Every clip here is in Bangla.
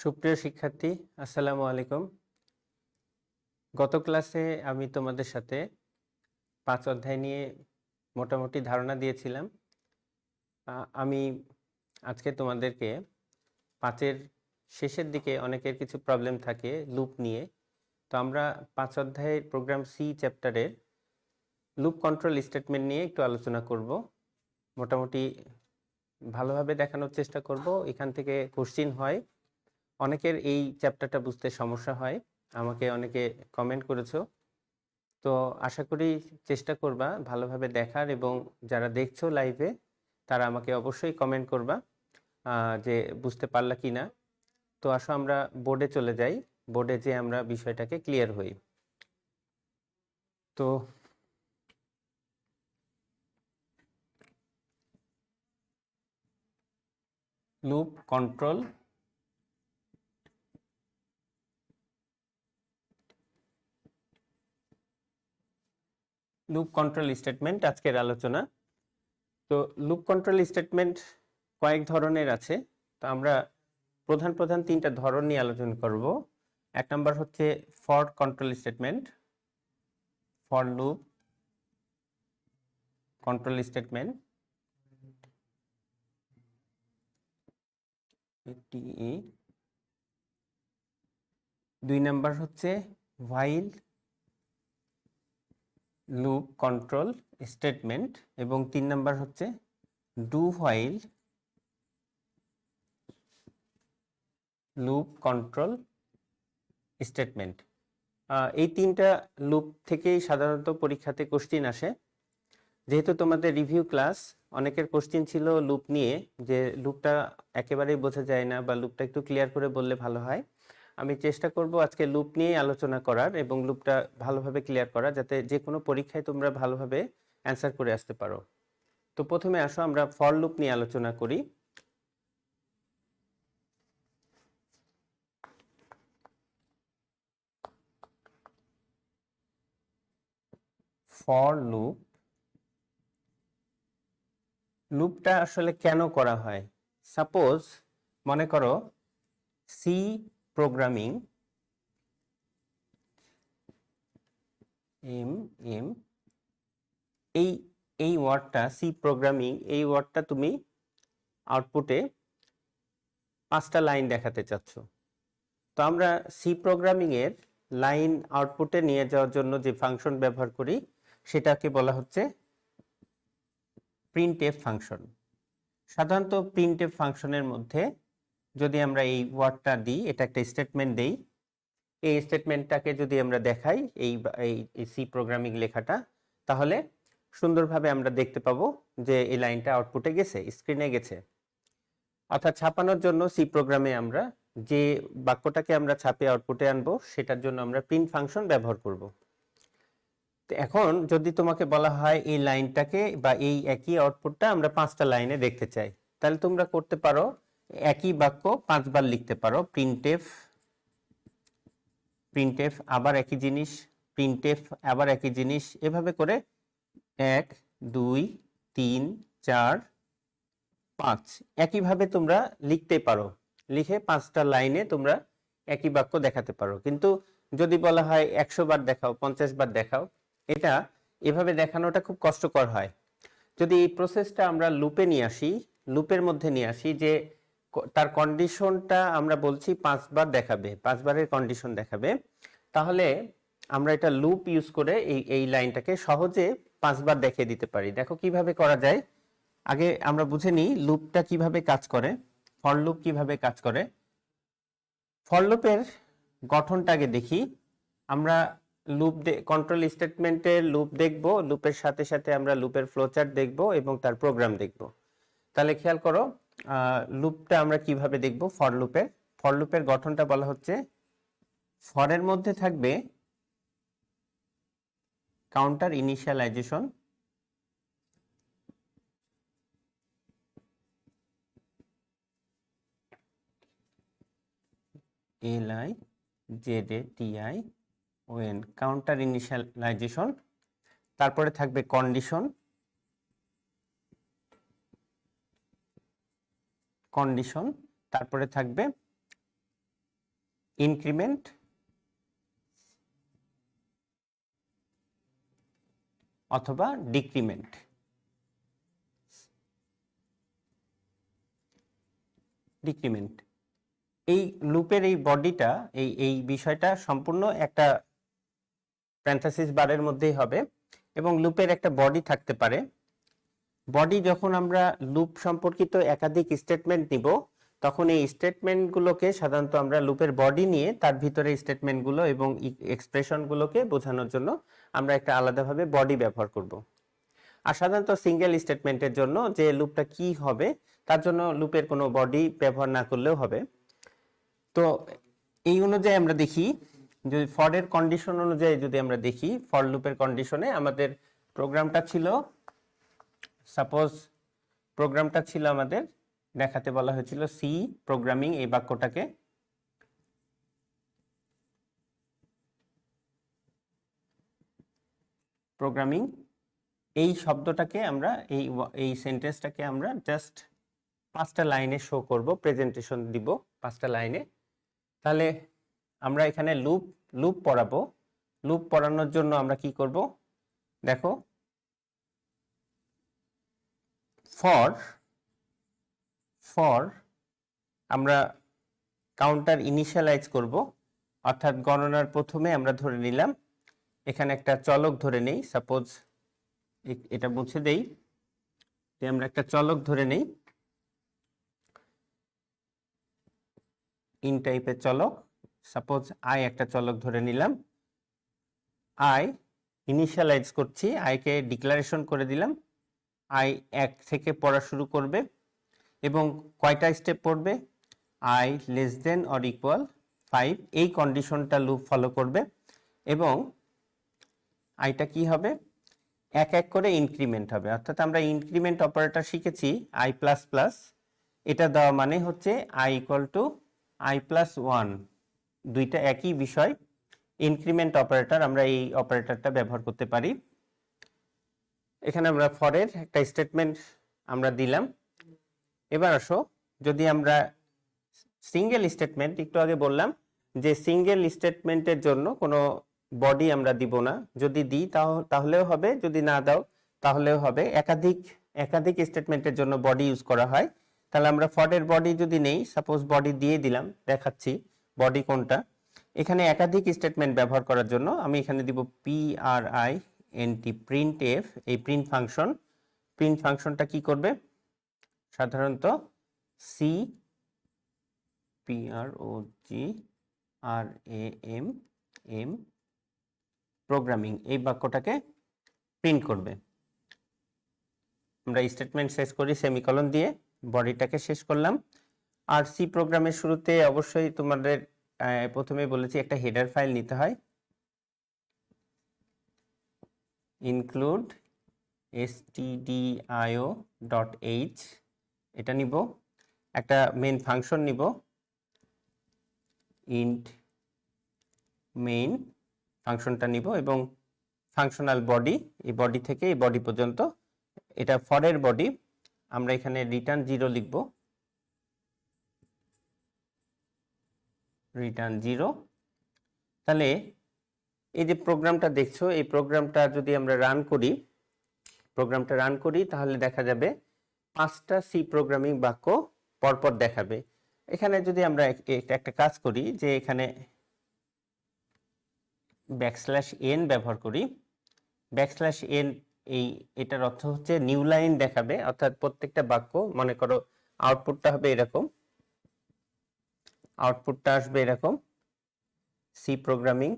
সুপ্রিয় শিক্ষার্থী, আসসালামু আলাইকুম। গত ক্লাসে আমি তোমাদের সাথে 5 অধ্যায় নিয়ে মোটামুটি ধারণা দিয়েছিলাম। আমি আজকে তোমাদেরকে 5 এর শেষের দিকে অনেকের কিছু প্রবলেম থাকে লুপ নিয়ে। তো আমরা 5 অধ্যায়ের প্রোগ্রাম সি চ্যাপ্টারের লুপ কন্ট্রোল স্টেটমেন্ট নিয়ে একটু আলোচনা করব। মোটামুটি ভালোভাবে দেখানোর চেষ্টা করব। এখান থেকে কোশ্চিন হয়। অনেকের এই চ্যাপ্টারটা বুঝতে সমস্যা হয়, আমাকে অনেকে কমেন্ট করেছো। তো আশা করি চেষ্টা করবা ভালোভাবে দেখার, এবং যারা দেখছো লাইভে তারা আমাকে অবশ্যই কমেন্ট করবা যে বুঝতে পারলা কি না। তো আসো আমরা বোর্ডে চলে যাই, বোর্ডে যে আমরা বিষয়টাকে ক্লিয়ার হই। তো লুপ কন্ট্রোল স্টেটমেন্ট আজকের আলোচনা। তো লুপ কন্ট্রোল স্টেটমেন্ট কয়েক ধরনের আছে। তো আমরা প্রধান 3টা ধরন নিয়ে আলোচনা করব। এক নম্বর হচ্ছে for control statement, for loop control statement. দুই নাম্বার হচ্ছে while লুপ কন্ট্রোল স্টেটমেন্ট, এবং 3 নাম্বার হচ্ছে do while loop control statement. এই 3টা লুপ থেকেই সাধারণত পরীক্ষাতে কোশ্চিন আসে। যেহেতু তোমাদের রিভিউ ক্লাস, অনেকের কোশ্চিন ছিল লুপ নিয়ে, যে লুপটা একেবারেই বোঝা যায় না বা লুপটা একটু ক্লিয়ার করে বললে ভালো হয়। আমি চেষ্টা করব আজকে লুপ নিয়ে আলোচনা করার এবং লুপটা ভালোভাবে ক্লিয়ার করা, যাতে যে কোনো পরীক্ষায় তোমরা ভালোভাবে অ্যান্সার করে আসতে পারো। তো প্রথমে আসো আমরা ফর লুপ নিয়ে আলোচনা করি। ফর লুপ, লুপটা আসলে কেন করা হয়? সাপোজ মনে করো সি প্রোগ্রামিং এই ওয়ার্ডটা, সি প্রোগ্রামিং এই ওয়ার্ডটা তুমি আউটপুটে 5টা লাইন দেখাতে চাচ্ছ। তো আমরা সি প্রোগ্রামিং এর লাইন আউটপুটে নিয়ে যাওয়ার জন্য যে ফাংশন ব্যবহার করি সেটাকে বলা হচ্ছে প্রিন্টএফ ফাংশন। সাধারণত প্রিন্টএফ ফাংশনের মধ্যে যদি আমরা এই ওয়ার্ডটা দিই, এটা একটা স্টেটমেন্ট দেই, এই স্টেটমেন্টটাকে যদি আমরা দেখাই এই সি প্রোগ্রামিং লেখাটা, তাহলে সুন্দরভাবে আমরা দেখতে পাবো যে এই লাইনটা আউটপুটে গেছে, স্ক্রিনে গেছে। অর্থাৎ ছাপানোর জন্য সি প্রোগ্রামে আমরা যে বাক্যটাকে আমরা ছাপে আউটপুটে আনবো সেটার জন্য আমরা প্রিন্ট ফাংশন ব্যবহার করব। তো এখন যদি তোমাকে বলা হয় এই লাইনটাকে বা এই একই আউটপুটটা আমরা 5টা লাইনে দেখতে চাই, তাহলে তোমরা করতে পারো একই বাক্য 5 বার লিখতে পারো। প্রিন্টএফ আবার একই জিনিস, প্রিন্টএফ আবার একই জিনিস, এভাবে করে 1 2 3 4 5 একইভাবে তোমরা লিখতে পারো। লিখে 5টা লাইনে তোমরা একই বাক্য দেখাতে পারো। কিন্তু যদি বলা হয় 100 বার দেখাও, 50 বার দেখাও, এটা এভাবে দেখানোটা খুব কষ্টকর হয়। যদি এই প্রসেসটা আমরা লুপে নিয়ে আসি, লুপের মধ্যে নিয়ে আসি, যে তার কন্ডিশনটা আমরা বলছি 5 বার দেখাবে, 5 বারের কন্ডিশন দেখাবে, তাহলে আমরা এটা লুপ ইউজ করে এই লাইনটাকে সহজে 5 বার দেখিয়ে দিতে পারি। দেখো কিভাবে করা যায়। আগে আমরা বুঝে নিই লুপটা কিভাবে কাজ করে, ফর লুপ কিভাবে কাজ করে। ফর লুপের গঠনটা আগে দেখি। আমরা লুপ কন্ট্রোল স্টেটমেন্টের লুপ দেখব, লুপের সাথে সাথে আমরা লুপের ফ্লোচার্ট দেখব এবং তার প্রোগ্রাম দেখব। তাহলে খেয়াল করো লুপটা আমরা কিভাবে দেখব। ফর লুপের গঠনটা বলা হচ্ছে, ফরের মধ্যে থাকবে counter initialization, LIZATION, counter initialization. তারপরে থাকবে কন্ডিশন, তারপরে থাকবে ইনক্রিমেন্ট অথবা ডিক্রিমেন্ট। ডিক্রিমেন্ট এই লুপের এই বডিটা এই বিষয়টা সম্পূর্ণ একটা প্যারেনথেসিস বারের মধ্যেই হবে এবং লুপের একটা বডি থাকতে পারে। বডি যখন আমরা লুপ সম্পর্কিত একাধিক স্টেটমেন্ট নিব তখন এই স্টেটমেন্টগুলোকে সাধারণত আমরা লুপের বডি নিয়ে তার ভিতরে স্টেটমেন্টগুলো এবং এক্সপ্রেশনগুলোকে বোঝানোর জন্য আমরা একটা আলাদাভাবে বডি ব্যবহার করব। আর সাধারণত সিঙ্গেল স্টেটমেন্টের জন্য যে লুপটা কি হবে তার জন্য লুপের কোনো বডি ব্যবহার না করলেও হবে। তো এই অনুযায়ী আমরা দেখি, যদি ফরের কন্ডিশন অনুযায়ী যদি আমরা দেখি, ফর লুপের কন্ডিশনে আমাদের প্রোগ্রামটা ছিল, সাপোজ প্রোগ্রামটা ছিল আমাদের দেখাতে বলা হয়েছিল সি প্রোগ্রামিং, এই বাক্যটাকে প্রোগ্রামিং, এই শব্দটাকে আমরা এই সেন্টেন্সটাকে আমরা জাস্ট 5টা লাইনে শো করব, প্রেজেন্টেশন দিব 5টা লাইনে। তাহলে আমরা এখানে লুপ পড়াবো। লুপ পড়ানোর জন্য আমরা কি করব দেখো, ফর আমরা কাউন্টার ইনিশিয়ালাইজ করব, অর্থাৎ গণনার প্রথমে আমরা ধরে নিলাম এখানে একটা চলক ধরে নেই, সাপোজ এটা মুছে দেই, আমরা একটা চলক ধরে নেই, ইন টাইপের চলক, সাপোজ আই একটা চলক ধরে নিলাম, আই ইনিশিয়ালাইজ করছি, আইকে ডিক্লারেশন করে দিলাম, আই 1 থেকে পড়া শুরু করবে এবং কয়টা স্টেপ পড়বে, I less than or equal 5, এই কন্ডিশনটা লুপ ফলো করবে এবং আইটা কি হবে, এক এক করে ইনক্রিমেন্ট হবে। অর্থাৎ আমরা ইনক্রিমেন্ট অপারেটর শিখেছি আই প্লাস প্লাস, এটা দেওয়া মানে হচ্ছে I equal to I plus 1, দুইটা একই বিষয়। ইনক্রিমেন্ট অপারেটর আমরা এই অপারেটরটা ব্যবহার করতে পারি। এখানে আমরা ফরের একটা স্টেটমেন্ট আমরা দিলাম। এবার আসো, যদি আমরা সিঙ্গেল স্টেটমেন্ট, একটু আগে বললাম যে সিঙ্গেল স্টেটমেন্টের জন্য কোনো বডি আমরা দিব না, যদি দিই তাহলেও হবে, যদি না দাও তাহলেও হবে। একাধিক স্টেটমেন্টের জন্য বডি ইউজ করা হয়। তাহলে আমরা ফরের বডি যদি নেই, সাপোজ বডি দিয়ে দিলাম, দেখাচ্ছি বডি কোনটা। এখানে একাধিক স্টেটমেন্ট ব্যবহার করার জন্য আমি এখানে দিব print, প্রিন্ট এফ, এই প্রিন্ট ফাংশনটা কি করবে, সাধারণত সি PROGRAM প্রোগ্রামিং, এই বাক্যটাকে প্রিন্ট করবে। আমরা স্টেটমেন্ট শেষ করি সেমিকলন দিয়ে, বডিটাকে শেষ করলাম। আর সি প্রোগ্রামের শুরুতে অবশ্যই তোমাদের প্রথমে বলেছি একটা হেডার ফাইল নিতে হয়, ইনক্লুড stdio.h, এটা নিব। একটা মেইন ফাংশন নিব, ইন্ট মেইন ফাংশনটা নিব এবং ফাংশনাল বডি, এই বডি থেকে এই বডি পর্যন্ত, এটা ফরের বডি। আমরা এখানে রিটার্ন 0 লিখব, রিটার্ন 0। তাহলে এই যে প্রোগ্রামটা দেখছো, এই প্রোগ্রামটা যদি আমরা রান করি, তাহলে দেখা যাবে 5টা সি প্রোগ্রামিং বাক্য পরপর দেখাবে। এখানে যদি আমরা একটা কাজ করি, যে এখানে \n ব্যবহার করি, \n এটার অর্থ হচ্ছে নিউ লাইন দেখাবে, অর্থাৎ প্রত্যেকটা বাক্য, মনে করো আউটপুটটা হবে এরকম, আউটপুটটা আসবে এরকম, সি প্রোগ্রামিং,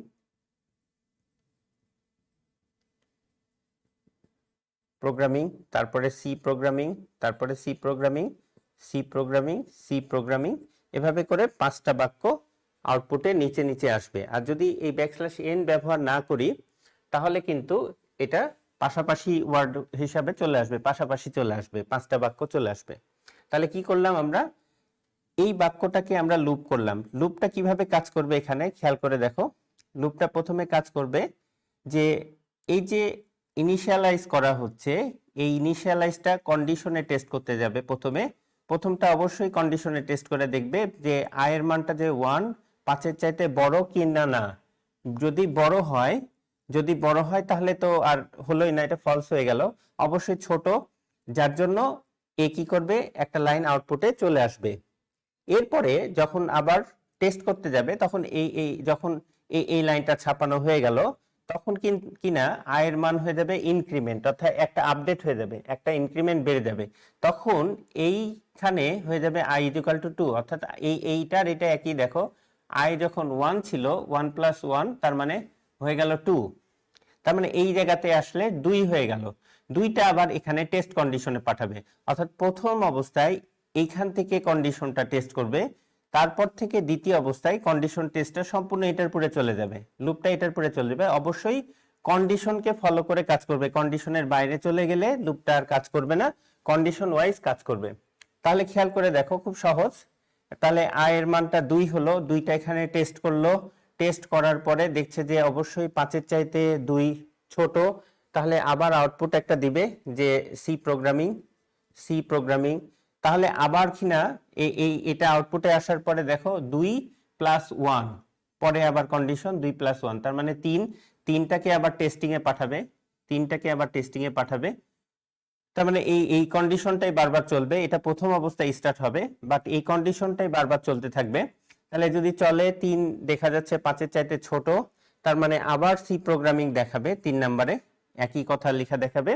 তারপরে সি প্রোগ্রামিং, তারপরে C programming, C programming, C programming, এভাবে করে 5টা বাক্য আউটপুটে নিচে নিচে আসবে। আর যদি এই \n ব্যবহার না করি তাহলে কিন্তু এটা পাশাপাশি ওয়ার্ড হিসাবে চলে আসবে, পাশাপাশি চলে আসবে, 5টা বাক্য চলে আসবে। তাহলে কি করলাম আমরা, এই বাক্যটাকে আমরা লুপ করলাম। লুপটা কিভাবে কাজ করবে এখানে খেয়াল করে দেখো। লুপটা প্রথমে কাজ করবে যে এই যে ইনিশিয়ালাইজ করা হচ্ছে, এই ইনিশিয়ালাইজটা কন্ডিশনে টেস্ট করতে যাবে। প্রথমটা অবশ্যই কন্ডিশনে টেস্ট করে দেখবে যে আই এর মানটা যে 1 5-এর চাইতে বড় কি না না। যদি বড় হয়, তাহলে তো আর হলোই না, এটা ফলস হয়ে গেল। অবশ্যই ছোট, যার জন্য এ কি করবে, একটা লাইন আউটপুটে চলে আসবে। এরপরে যখন আবার টেস্ট করতে যাবে, তখন যখন এই লাইনটা ছাপানো হয়ে গেল, তখন কিনা আয়ের মান হয়ে যাবে ইনক্রিমেন্ট, অর্থাৎ একটা আপডেট হয়ে যাবে, একটা ইনক্রিমেন্ট বেড়ে যাবে। তখন এইখানে হয়ে যাবে i = 2, অর্থাৎ এইটার এটা একই। দেখো i যখন 1 ছিল, 1 + 1 তার মানে হয়ে গেল 2, তার মানে এই জায়গাতে আসলে 2 হয়ে গেল। 2টা আবার এখানে টেস্ট কন্ডিশনে পাঠাবে, অর্থাৎ প্রথম অবস্থায় এইখান থেকে কন্ডিশনটা টেস্ট করবে, তারপর থেকে দ্বিতীয় অবস্থায় কন্ডিশন টেস্টটা সম্পূর্ণ এটার পরে চলে যাবে, লুপটা এটার পরে চলে যাবে। অবশ্যই কন্ডিশনকে ফলো করে কাজ করবে, কন্ডিশনের বাইরে চলে গেলে লুপটা আর কাজ করবে না, কন্ডিশন ওয়াইজ কাজ করবে। তাহলে খেয়াল করে দেখো, খুব সহজ। তাহলে i এর মানটা 2 হলো, 2টা এখানে টেস্ট করলো, টেস্ট করার পরে দেখছে যে অবশ্যই 5-এর চাইতে 2 ছোট, তাহলে আবার আউটপুট একটা দিবে যে সি প্রোগ্রামিং। তাহলে আবার কিনা এটা আউটপুটে আসার পরে দেখো 2 + 1, পরে আবার কন্ডিশন 2 + 1, তার মানে 3টাকে আবার টেস্টিং এ পাঠাবে। তার মানে এই কন্ডিশনটাই বারবার চলবে, এটা প্রথম অবস্থায় স্টার্ট হবে, বাট এই কন্ডিশনটাই বারবার চলতে থাকবে। তাহলে যদি চলে 3 দেখা যাচ্ছে 5-এর চাইতে ছোট, তার মানে আবার সি প্রোগ্রামিং দেখাবে, 3 নম্বরে একই কথা লেখা দেখাবে।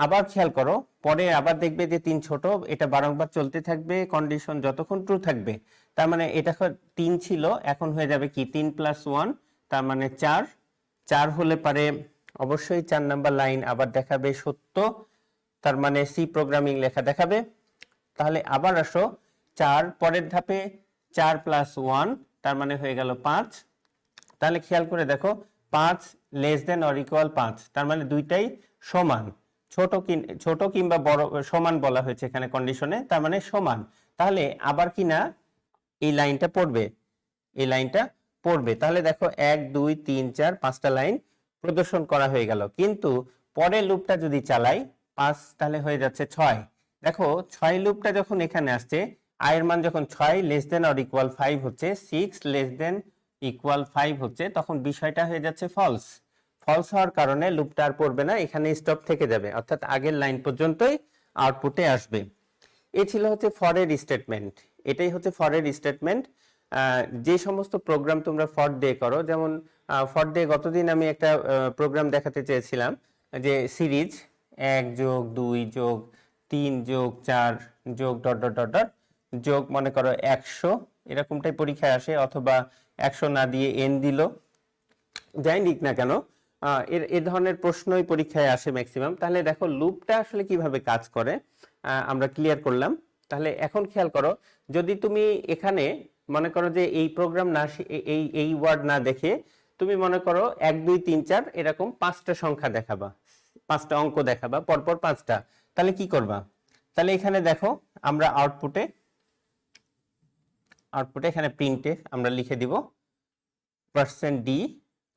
আবার খেয়াল করো, পরে আবার দেখবে যে 3 ছোট, এটা বারংবার চলতে থাকবে, কন্ডিশন যতক্ষণ ট্রু থাকবে। তার মানে এটা 3 ছিল, এখন হয়ে যাবে কি 3 + 1, তার মানে 4 হলে পারে অবশ্যই 4 নাম্বার লাইন আবার দেখাবে সত্য, তার মানে সি প্রোগ্রামিং লেখা দেখাবে। তাহলে আবার আসো 4, পরের ধাপে 4 + 1, তার মানে হয়ে গেল 5। তাহলে খেয়াল করে দেখো 5 <= 5, তার মানে দুইটাই সমান, ছোট কিংবা বড় সমান বলা হয়েছে এখানে কন্ডিশনে, তার মানে সমান। তাহলে আবার কিনা এই লাইনটা পড়বে, তাহলে দেখো 1 2 3 4 5টা লাইন প্রদর্শন করা হয়ে গেল। কিন্তু পরের লুপটা যদি চালাই 5, তাহলে হয়ে যাচ্ছে 6। দেখো 6 লুপটা যখন এখানে আসছে, i এর মান যখন 6 <= 5 হচ্ছে, 6 <= 5 হচ্ছে, তখন বিষয়টা হয়ে যাচ্ছে ফলস হওয়ার কারণে লুপটা আর পড়বে না, এখানে স্টপ থেকে যাবে, অর্থাৎ আগের লাইন পর্যন্তই আউটপুটে আসবে। এই ছিল হচ্ছে ফরের স্টেটমেন্ট। এটাই হচ্ছে ফরের স্টেটমেন্ট। যে সমস্ত প্রোগ্রাম তোমরা ফর দিয়ে করো, যেমন ফর দিয়ে গতদিন আমি একটা প্রোগ্রাম দেখাতে চেয়েছিলাম, যে সিরিজ 1 + 2 + 3 + 4 .. যোগ মনে করো 100, এরকমটাই পরীক্ষায় আসে, অথবা 100 না দিয়ে n দিল, যাই লিখ না কেন, এর ধরনের প্রশ্নই পরীক্ষায় আসে ম্যাক্সিমাম। তাহলে দেখো লুপটা আসলে কিভাবে কাজ করে আমরা ক্লিয়ার করলাম। তাহলে এখন খেয়াল করো, যদি তুমি এখানে মনে করো যে এই প্রোগ্রাম না, এই ওয়ার্ড না দেখে তুমি মনে করো 1 2 3 4 এরকম 5টা সংখ্যা দেখাবা, 5টা অঙ্ক দেখাবা পরপর 5টা, তাহলে কি করবা? তাহলে এখানে দেখো আমরা আউটপুটে এখানে প্রিন্টে আমরা লিখে দিব %d,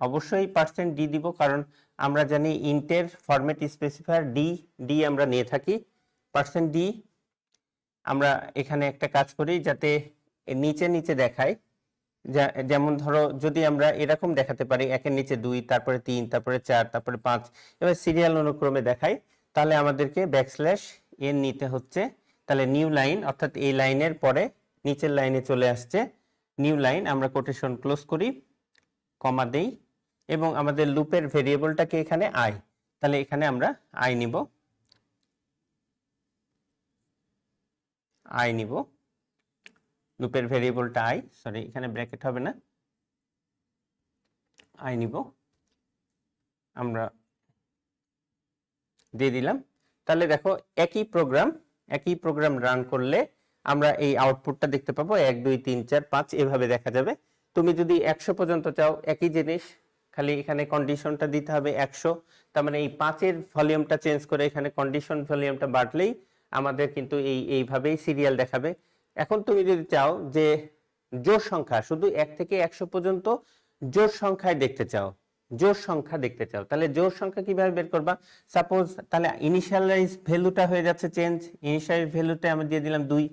অবশ্যই %d দিব, কারণ আমরা জানি ইন্টের ফরম্যাট স্পেসিফায়ার d আমরা নিয়ে থাকি। %d আমরা এখানে একটা কাজ করি যাতে নিচে দেখায়, যেমন ধরো যদি আমরা এরকম দেখাতে পারি 1-এর নিচে 2, তারপরে 3, তারপরে 4, তারপরে 5, এবার সিরিয়াল অনুক্রমে দেখাই, তাহলে আমাদেরকে \n নিতে হচ্ছে। তাহলে নিউ লাইন, অর্থাৎ এই লাইনের পরে নিচের লাইনে চলে আসছে নিউ লাইন, আমরা কোটেশন ক্লোজ করি, কমা দেই, এবং আমাদের লুপের ভেরিয়েবলটাকে এখানে i, তাহলে এখানে আমরা i নিব, লুপের ভেরিয়েবলটা i, সরি এখানে ব্র্যাকেট হবে না, i নিব, আমরা দিয়ে দিলাম। তাহলে দেখো একই প্রোগ্রাম রান করলে আমরা এই আউটপুটটা দেখতে পাবো 1 2 3 4 5 এভাবে দেখা যাবে। তুমি যদি 100 পর্যন্ত চাও, একই জিনিস, খালি এখানে কন্ডিশনটা দিতে হবে 100, তার মানে এই 5-এর ভলিউমটা চেঞ্জ করে এখানে কন্ডিশন ভলিউমটা বাড়লেই আমাদের কিন্তু এইভাবেই সিরিয়াল দেখাবে। এখন তুমি যদি চাও যে জোড় সংখ্যা, শুধু 1 থেকে 100 পর্যন্ত জোড় সংখ্যা দেখতে চাও, তাহলে জোড় সংখ্যা কিভাবে বের করবা? সাপোজ তাহলে ইনিশিয়ালাইজ ভ্যালুটা হয়ে যাচ্ছে চেঞ্জ, ইনিশিয়াল ভ্যালুটা আমি দিয়ে দিলাম 2,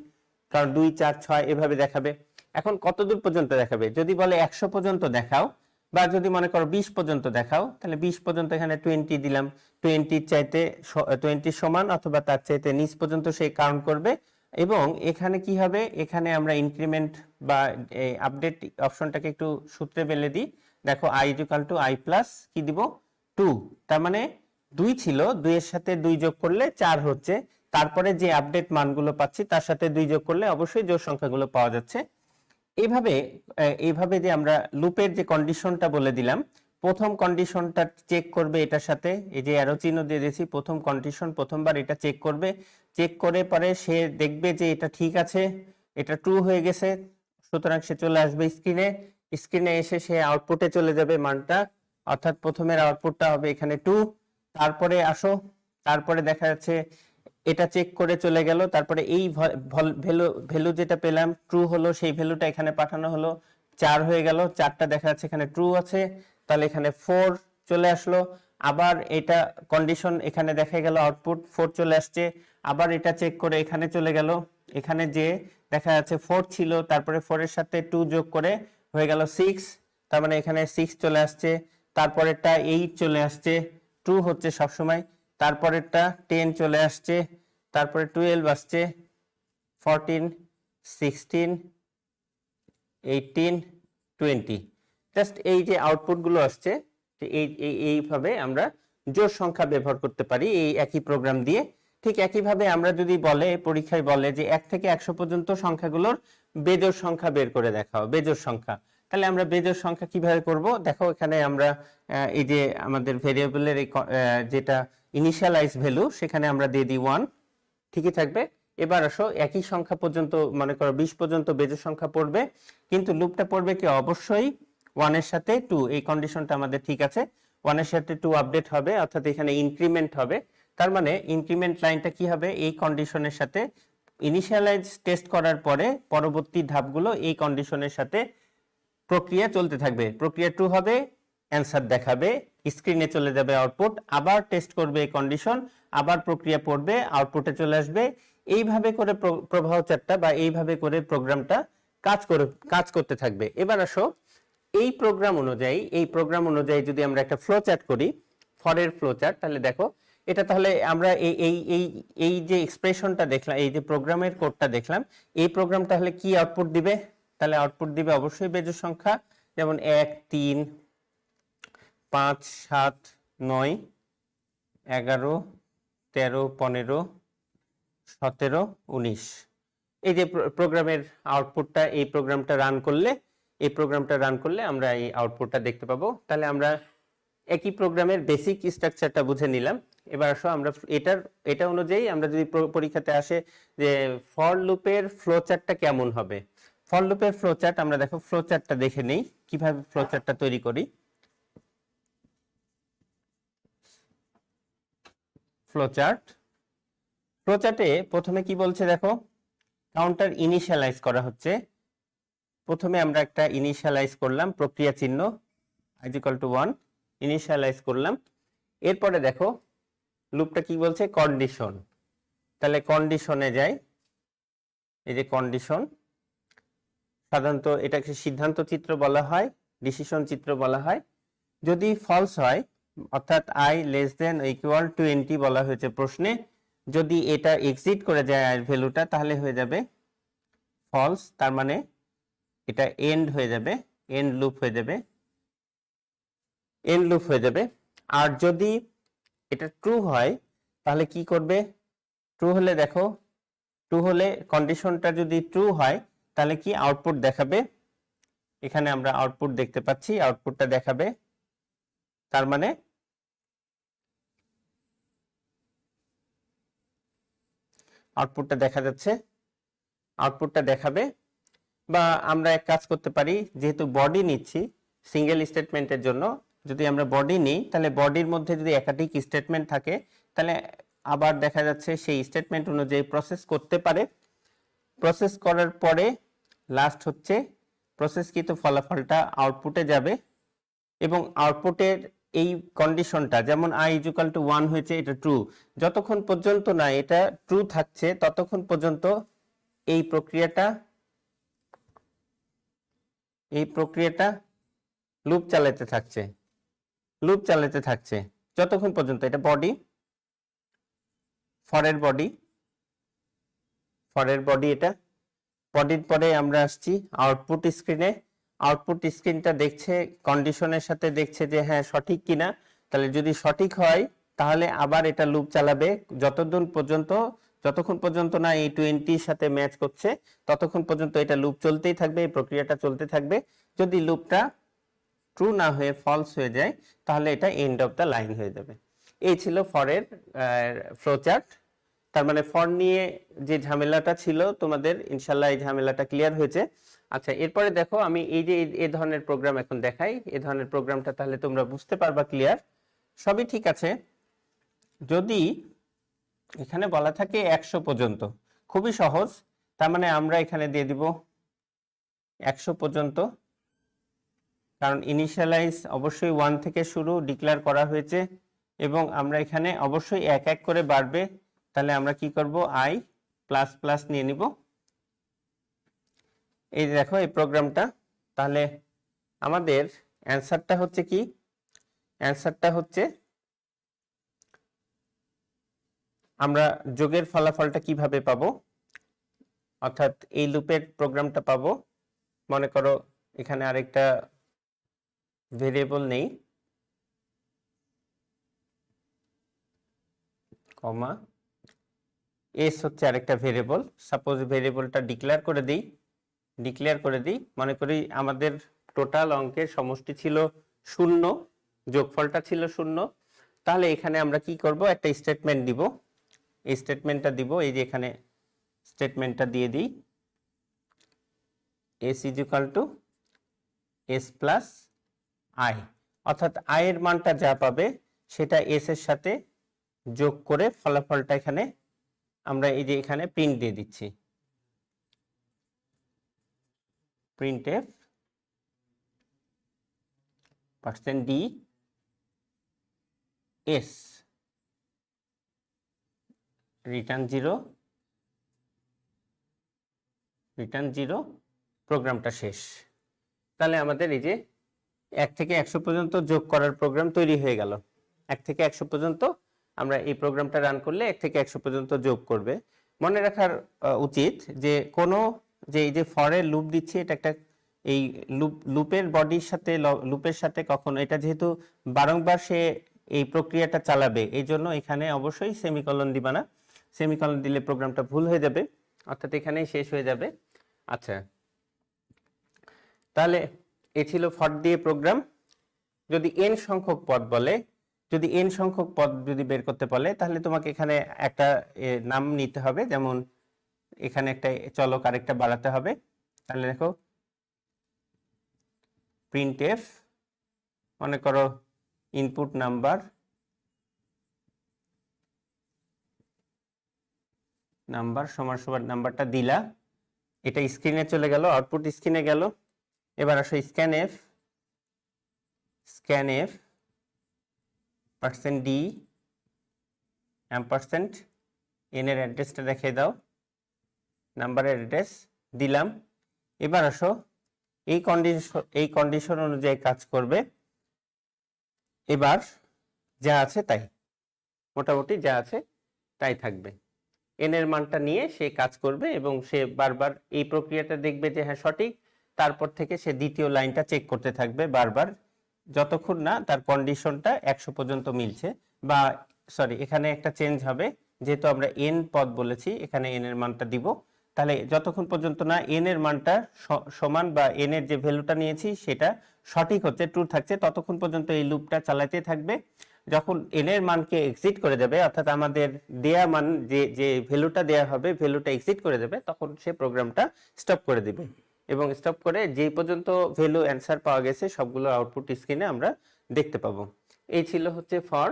কারণ 2 4 6 এভাবে দেখাবে। এখন কতদূর পর্যন্ত দেখাবে, যদি বলে 100 পর্যন্ত দেখাও বা যদি মনে করো 20 পর্যন্ত দেখাও, তাহলে 20 পর্যন্ত এখানে 20 দিলাম, 20 চাইতে 20 সমান অথবা তার চাইতে নিচ পর্যন্ত সে কাউন্ট করবে। এবং এখানে কি হবে, এখানে আমরা ইনক্রিমেন্ট বা আপডেট অপশনটাকে একটু সূত্রে বেলে দিই। দেখো i = i প্লাস কি দিব 2, তার মানে 2 ছিল, 2 এর সাথে 2 যোগ করলে 4 হচ্ছে, তারপরে যে আপডেট মানগুলো পাচ্ছি তার সাথে 2 যোগ করলে অবশ্যই জোড় সংখ্যাগুলো পাওয়া যাচ্ছে। এইভাবে যে আমরা লুপের যে কন্ডিশনটা বলে দিলাম, প্রথম কন্ডিশনটা চেক করবে এটার সাথে, এই যে অ্যারো চিহ্ন দিয়ে দিয়েছি, প্রথম কন্ডিশন প্রথমবার এটা চেক করবে, চেক করে পরে সে দেখবে যে এটা ঠিক আছে, এটা ট্রু হয়ে গেছে, সুতরাং সে চলে আসবে স্ক্রিনে এসে সে আউটপুটে চলে যাবে মানটা, অর্থাৎ প্রথমের আউটপুটটা হবে এখানে 2। তারপরে আসো, তারপরে দেখা যাচ্ছে এটা চেক করে চলে গেল, তারপরে এই ভ্যালু যেটা পেলাম ট্রু হলো, সেই ভ্যালুটা এখানে পাঠানো হলো, 4 হয়ে গেল, 4টা দেখা যাচ্ছে এখানে ট্রু আছে, তাহলে এখানে 4 চলে আসলো। আবার এটা কন্ডিশন এখানে দেখা গেল আউটপুট 4 চলে আসছে, আবার এটা চেক করে এখানে চলে গেল, এখানে যে দেখা যাচ্ছে 4 ছিল, তারপরে 4 এর সাথে 2 যোগ করে হয়ে গেল 6, তার মানে এখানে 6 চলে আসছে, তারপরেরটা 8 চলে আসছে, ট্রু হচ্ছে সবসময়, তারপরেরটা 10 চলে আসছে, তারপরে 12 আসছে, 14, 16, 18, 20, জাস্ট এই যে আউটপুট গুলো আসছে, এইভাবে আমরা জোড় সংখ্যা ব্যবহার করতে পারি এই একই প্রোগ্রাম দিয়ে। ঠিক একইভাবে আমরা যদি বলে পরীক্ষায় বলে যে 1 থেকে 100 পর্যন্ত সংখ্যাগুলোর বেজোড় সংখ্যা বের করে দেখাও, বেজোড় সংখ্যা, তাহলে আমরা বেজোড় সংখ্যা কিভাবে করব, দেখো এখানে আমরা এই যে আমাদের ভেরিয়েবলের যেটা ইনিশিয়ালাইজ ভ্যালু, সেখানে আমরা দিয়ে দিই 1, ঠিকই থাকবে। এবার আসো একই সংখ্যা পর্যন্ত, মনে করো 20 পর্যন্ত বেজোড় সংখ্যা পড়বে, কিন্তু লুপটা পড়বে কি অবশ্যই 1 এর সাথে 2, এই কন্ডিশনটা আমাদের ঠিক আছে, 1 এর সাথে 2 আপডেট হবে, অর্থাৎ এখানে ইনক্রিমেন্ট হবে, তার মানে ইনক্রিমেন্ট লাইনটা কি হবে, এই কন্ডিশনের সাথে ইনিশিয়ালাইজ টেস্ট করার পরে পরবর্তী ধাপগুলো এই কন্ডিশনের সাথে প্রক্রিয়া চলতে থাকবে, প্রক্রিয়া 2 হবে, অ্যান্সার দেখাবে, স্ক্রিনে চলে যাবে আউটপুট, আবার টেস্ট করবে এই কন্ডিশন, আবার প্রক্রিয়া পড়বে, আউটপুটে চলে আসবে, এইভাবে করে প্রবাহ চার্টটা বা এইভাবে করে প্রোগ্রামটা কাজ করতে থাকবে। এবার আসো এই প্রোগ্রাম অনুযায়ী যদি আমরা একটা ফ্লো চার্ট করি, ফরের ফ্লো চার্ট, তাহলে দেখো এটা, তাহলে আমরা এই যে এক্সপ্রেশনটা দেখলাম, এই যে প্রোগ্রামের কোডটা দেখলাম, এই প্রোগ্রাম তাহলে কি আউটপুট দিবে, তাহলে আউটপুট দিবে অবশ্যই বেজোড় সংখ্যা, যেমন 1, 3, 5, 7, 9, 11, 13, 15, 17, 19, এই যে প্রোগ্রামের আউটপুটটা, এই প্রোগ্রামটা রান করলে আমরা এই আউটপুটটা দেখতে পাবো। তাহলে আমরা একই প্রোগ্রামের বেসিক স্ট্রাকচারটা বুঝে নিলাম। এবার আসো আমরা এটা অনুযায়ী আমরা যদি পরীক্ষাতে আসে যে ফর লুপের ফ্লো চার্টটা কেমন হবে, ফর লুপের ফ্লো চার্ট আমরা দেখো ফ্লো চার্টটা দেখে নেই কিভাবে ফ্লো চার্টটা তৈরি করি। ফ্লোচার্টে প্রথমে কি বলছে দেখো, কাউন্টার ইনিশিয়ালাইজ করা হচ্ছে, প্রথমে আমরা একটা ইনিশিয়ালাইজ করলাম প্রক্রিয়া চিহ্ন i = 1 ইনিশিয়ালাইজ করলাম, এরপরে দেখো লুপটা কি বলছে কন্ডিশন, তাহলে কন্ডিশনে যাই, এই যে কন্ডিশন, সাধারণত এটাকে সিদ্ধান্ত চিত্র বলা হয়, ডিসিশন চিত্র বলা হয়, যদি ফলস হয় অর্থাৎ i ≤ 20 বলা হয়েছে প্রশ্নে, যদি এটা এক্সিট করে যায় এর ভ্যালুটা, তাহলে হয়ে যাবে ফলস, তার মানে এটা এন্ড হয়ে যাবে, এন্ড লুপ হয়ে যাবে। আর যদি এটা ট্রু হয় তাহলে কি করবে, ট্রু হলে দেখো, ট্রু হলে কন্ডিশনটা যদি ট্রু হয় তাহলে কি আউটপুট দেখাবে, এখানে আমরা আউটপুট দেখতে পাচ্ছি, আউটপুটটা দেখাবে, তার মানে আউটপুটটা দেখা যাচ্ছে, আউটপুটটা দেখাবে। বা আমরা এক কাজ করতে পারি, যেহেতু বডি নিচ্ছি সিঙ্গেল স্টেটমেন্টের জন্য, যদি আমরা বডি নিই তাহলে বডির মধ্যে যদি একাধিক স্টেটমেন্ট থাকে তাহলে আবার দেখা যাচ্ছে সেই স্টেটমেন্ট অনুযায়ী প্রসেস করতে পারে, প্রসেস করার পরে লাস্ট হচ্ছে প্রসেসকৃত ফলাফলটা আউটপুটে যাবে, এবং আউটপুটের এই কন্ডিশনটা যেমন i = 1 হয়েছে, এটা ট্রু, যতক্ষণ পর্যন্ত না এটা ট্রু থাকছে ততক্ষণ পর্যন্ত এই প্রক্রিয়াটা এই প্রক্রিয়াটা লুপ চালাতে থাকছে, লুপ চালাতে থাকছে যতক্ষণ পর্যন্ত এটা বডি, ফরের বডি, ফরের বডি, এটা বডির পরে আমরা আসছি আউটপুট স্ক্রিনে। আউটপুট স্ক্রিনটা দেখছে, কন্ডিশনের সাথে দেখছে যে হ্যাঁ সঠিক কিনা। তাহলে যদি সঠিক হয় তাহলে আবার এটা লুপ চালাবে যতক্ষণ পর্যন্ত না এই 20 সাথে ম্যাচ করছে ততক্ষণ পর্যন্ত এটা লুপ চলতেই থাকবে, এই প্রক্রিয়াটা চলতে থাকবে। যদি লুপটা ট্রু না হয়ে ফলস হয়ে যায় তাহলে এটা এন্ড অফ দ্য লাইন হয়ে যাবে। এই ছিল ফরের ফ্লোচার্ট। তার মানে ফর নিয়ে যে ঝামেলাটা ছিল তোমাদের, ইনশাল্লাহ এই ঝামেলাটা ক্লিয়ার হয়েছে। আচ্ছা, এরপরে দেখো আমি এই যে এই ধরনের প্রোগ্রাম এখন দেখাই, এই ধরনের প্রোগ্রামটা তাহলে তোমরা বুঝতে পারবা ক্লিয়ার। সবই ঠিক আছে। যদি এখানে বলা থাকে 100 পর্যন্ত, খুবই সহজ। তার মানে আমরা এখানে দিয়ে দিব 100 পর্যন্ত, কারণ ইনিশিয়ালাইজ অবশ্যই 1 থেকে শুরু ডিক্লেয়ার করা হয়েছে এবং আমরা এখানে অবশ্যই এক এক করে বাড়বে। তাহলে আমরা কি করব, আই প্লাস প্লাস নিয়ে নিব। এই দেখো এই প্রোগ্রামটা। তাহলে আমাদের অ্যান্সারটা হচ্ছে কি, অ্যান্সারটা হচ্ছে আমরা যোগের ফলাফলটা কিভাবে পাবো, অর্থাৎ এই লুপের প্রোগ্রামটা পাবো। মনে করো এখানে আরেকটা ভেরিয়েবল নেই, কমা এস হচ্ছে আরেকটা ভেরিয়েবল। সাপোজ ভেরিয়েবলটা ডিক্লেয়ার করে দিই। মনে করি আমাদের টোটাল অঙ্কের সমষ্টি ছিল 0, যোগফলটা ছিল 0। তাহলে এখানে আমরা কি করব, একটা স্টেটমেন্ট দিব। এই স্টেটমেন্টটা দিব, এই যে এখানে স্টেটমেন্টটা দিয়ে দিই, S is equal to S plus I, অর্থাৎ আই এর মানটা যা পাবে সেটা এস এর সাথে যোগ করে ফলাফলটা এখানে আমরা এই যে এখানে প্রিন্ট দিয়ে দিচ্ছি, printf %d s রিটার্ন 0 প্রোগ্রামটা শেষ। তাহলে আমাদের এই যে 1 থেকে 100 পর্যন্ত যোগ করার প্রোগ্রাম তৈরি হয়ে গেল। 1 থেকে 100 পর্যন্ত আমরা এই প্রোগ্রামটা রান করলে 1 থেকে 100 পর্যন্ত যোগ করবে। মনে রাখার উচিত যে এই যে ফরের লুপ দিচ্ছি, এটা একটা এই লুপের বডির সাথে লুপের সাথে কখনো এটা যেহেতু বারংবার সে এই প্রক্রিয়াটা চালাবে, এই জন্য এখানে অবশ্যই সেমিকলন দিবা না। সেমিকলন দিলে প্রোগ্রামটা ভুল হয়ে যাবে, অর্থাৎ এখানেই শেষ হয়ে যাবে। আচ্ছা, তাহলে এ ছিল ফর দিয়ে প্রোগ্রাম। যদি n সংখ্যক পদ বলে, যদি n সংখ্যক পদ যদি বের করতে বলে, তাহলে তোমাকে এখানে একটা নাম নিতে হবে, যেমন এখানে একটা চলক আরেকটা বাড়াতে হবে। তাহলে দেখো printf, মনে করো ইনপুট নাম্বার সমান সমান নাম্বারটা দিলা, এটা স্ক্রিনে চলে গেল, আউটপুট স্ক্রিনে গেল। এবার আসো scanf %d ampersand n এর অ্যাড্রেসটা দেখিয়ে দাও, নাম্বারের অ্যাড্রেস দিলাম। এবার আসো এই কন্ডিশন অনুযায়ী কাজ করবে। এবার যা আছে তাই, মোটামুটি যা আছে তাই থাকবে। n এর মানটা নিয়ে সে কাজ করবে এবং সে বারবার এই প্রক্রিয়াটা দেখবে যে হ্যাঁ সঠিক, তারপর থেকে সে দ্বিতীয় লাইনটা চেক করতে থাকবে বারবার, যতক্ষণ না তার কন্ডিশনটা 100 পর্যন্ত মিলছে। বা সরি, এখানে একটা চেঞ্জ হবে, যেহেতু আমরা n পদ বলেছি, এখানে n এর মানটা দিব। তাহলে যতক্ষণ পর্যন্ত না n এর মানটা সমান বা n এর যে ভ্যালুটা নিয়েছি সেটা সঠিক হচ্ছে, ট্রু থাকছে, ততক্ষণ পর্যন্ত এই লুপটা চালাতে থাকবে। যখন n এর মানকে এক্সিট করে যাবে, অর্থাৎ আমাদের দেয়া মান যে ভ্যালুটা দেয়া হবে ভ্যালুটা এক্সিট করে যাবে, তখন সে প্রোগ্রামটা স্টপ করে দিবে এবং স্টপ করে যেই পর্যন্ত ভ্যালু অ্যান্সার পাওয়া গেছে সবগুলো আউটপুট স্ক্রিনে আমরা দেখতে পাবো। এই ছিল হচ্ছে ফর।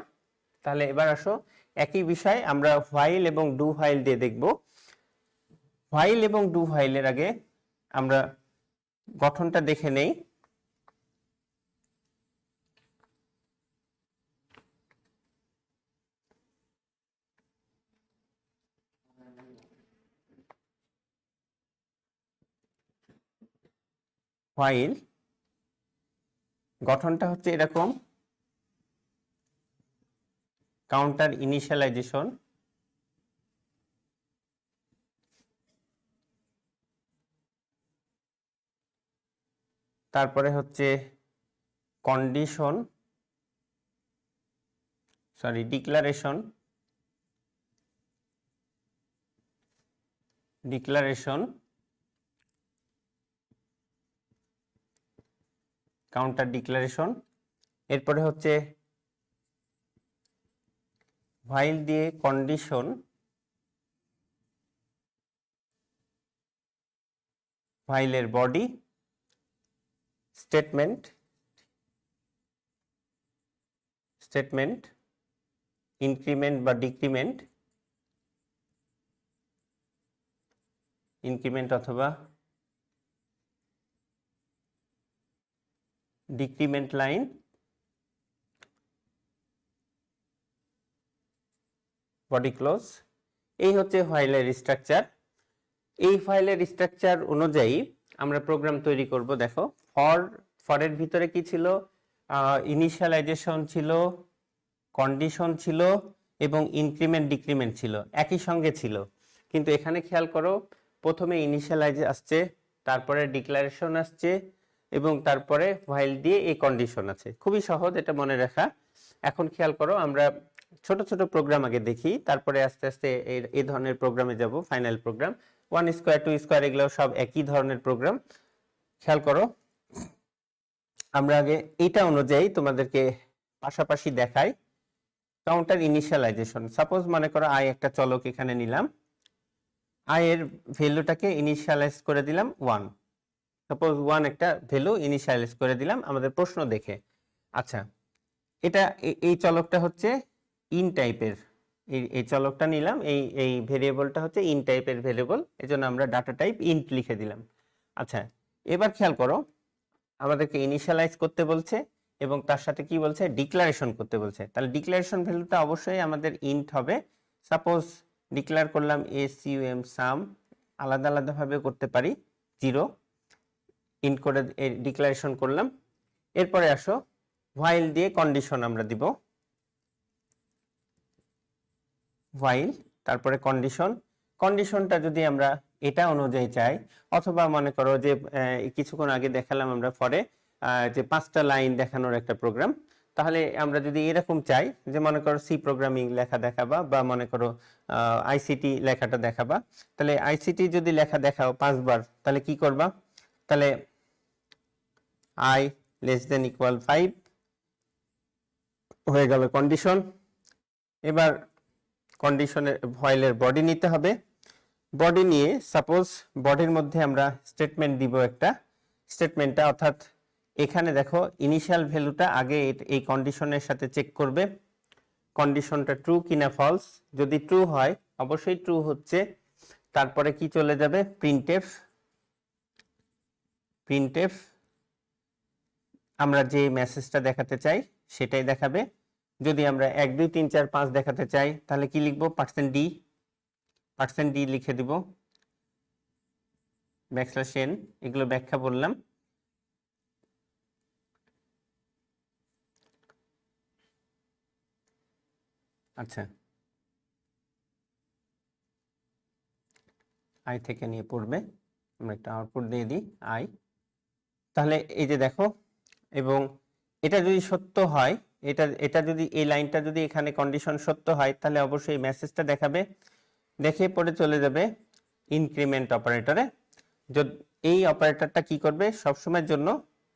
তাহলে এবার আসো একই বিষয় আমরা হোয়াইল এবং ডু হোয়াইল দিয়ে দেখব। হোয়াইল এবং ডু হোয়াইলের আগে আমরা গঠনটা দেখে নেই। while গঠনটা হচ্ছে এরকম, কাউন্টার ইনিশিয়ালাইজেশন, তারপরে হচ্ছে কন্ডিশন, ডিক্লারেশন, কাউন্টার ডিক্লারেশন, এরপরে হচ্ছে while দিয়ে কন্ডিশন, while-এর বডি, স্টেটমেন্ট, ইনক্রিমেন্ট বা ডিক্রিমেন্ট, অথবা ডিক্রিমেন্ট লাইন, বডি ক্লোজ। এই হচ্ছে ফাইলের স্ট্রাকচার। এই ফাইলের স্ট্রাকচার অনুযায়ী আমরা প্রোগ্রাম তৈরি করব। দেখো, ফরের ভিতরে কি ছিল? ইনিশিয়ালাইজেশন ছিল, কন্ডিশন ছিল এবং ইনক্রিমেন্ট ডিক্রিমেন্ট ছিল, একই সঙ্গে ছিল। কিন্তু এখানে খেয়াল করো, প্রথমে ইনিশিয়ালাইজ আসছে, তারপরে ডিক্লারেশন আসছে এবং তারপরে while দিয়ে এই কন্ডিশন আছে। খুবই সহজ, এটা মনে রাখা। এখন খেয়াল করো, আমরা ছোট ছোট প্রোগ্রাম আগে দেখি, তারপরে আস্তে আস্তে এই ধরনের প্রোগ্রামে যাব। ফাইনাল প্রোগ্রাম 1 স্কয়ার 2 স্কয়ার এগুলো সব একই ধরনের প্রোগ্রাম। খেয়াল করো, আমরা আগে এটা অনুযায়ী তোমাদেরকে পাশাপাশি দেখাই। কাউন্টার ইনিশিয়ালাইজেশন, সাপোজ মনে করো আই একটা চলক এখানে নিলাম, আই এর ভ্যালুটাকে ইনিশিয়ালাইজ করে দিলাম 1। সাপোজ 1 একটা ভ্যালু ইনিশিয়ালাইজ করে দিলাম আমাদের প্রশ্ন দেখে। আচ্ছা, এটা এই চলকটা হচ্ছে ইন টাইপের, এই চলকটা নিলাম, এই ভেরিয়েবলটা হচ্ছে ইন টাইপের ভেরিয়েবল, এজন্য আমরা ডাটা টাইপ ইন্ট লিখে দিলাম। আচ্ছা, এবার খেয়াল করো, আমাদেরকে ইনিশিয়ালাইজ করতে বলছে এবং তার সাথে কি বলছে? ডিক্লারেশন করতে বলছে। তাহলে ডিক্লারেশন ভ্যালুটা অবশ্যই আমাদের ইন্ট হবে। সাপোজ ডিক্লেয়ার করলাম এসইউএম সাম, আলাদা আলাদা ভাবে করতে পারি, 0 ইন্ট করে ডিক্লারেশন করলাম। এরপরে আসো, while দিয়ে কন্ডিশন আমরা দিব, while তারপরে কন্ডিশনটা যদি আমরা এটা অনুযায়ী চাই, অথবা মনে করো যে কিছুক্ষণ আগে দেখালাম আমরা ফরে যে 5টা লাইন দেখানোর একটা প্রোগ্রাম, তাহলে আমরা যদি এরকম চাই যে মনে করো সি প্রোগ্রামিং লেখা দেখাবা বা মনে করো আইসিটি লেখাটা দেখাবা, তাহলে আইসিটি যদি লেখা দেখাও 5 বার, তাহলে কি করবা? তাহলে i <= 5 হয়ে গেল কন্ডিশন। এবার কন্ডিশনের ভয়েলের বডি নিতে হবে। বডি নিয়ে সাপোজ বডির মধ্যে আমরা স্টেটমেন্ট দিব একটা, স্টেটমেন্টটা অর্থাৎ এখানে দেখো ইনিশিয়াল ভ্যালুটা আগে এই কন্ডিশনের সাথে চেক করবে, কন্ডিশনটা ট্রু কিনা ফলস। যদি ট্রু হয়, অবশ্যই ট্রু হচ্ছে, তারপরে কি চলে যাবে? প্রিন্টএফ আমরা যে মেসেজটা দেখাতে চাই সেটাই দেখাবে। যদি আমরা 1 2 3 4 5 দেখাতে চাই, তাহলে কি লিখবো? %d লিখে দিব, ব্যাকস্ল্যাশ n, এগুলো ব্যাখ্যা বললাম। আচ্ছা, আই থেকে নিয়ে পড়বে, আমরা একটা আউটপুট দিয়ে দিই আই। তাহলে এই যে দেখো, এবং এটা যদি সত্য হয়, এটা যদি এই লাইনটা যদি এখানে কন্ডিশন সত্য হয়, তাহলে অবশ্যই মেসেজটা দেখাবে, দেখে পরে চলে যাবে ইনক্রিমেন্ট অপারেটরে। এই অপারেটরটা কি করবে? সবসময়ের জন্য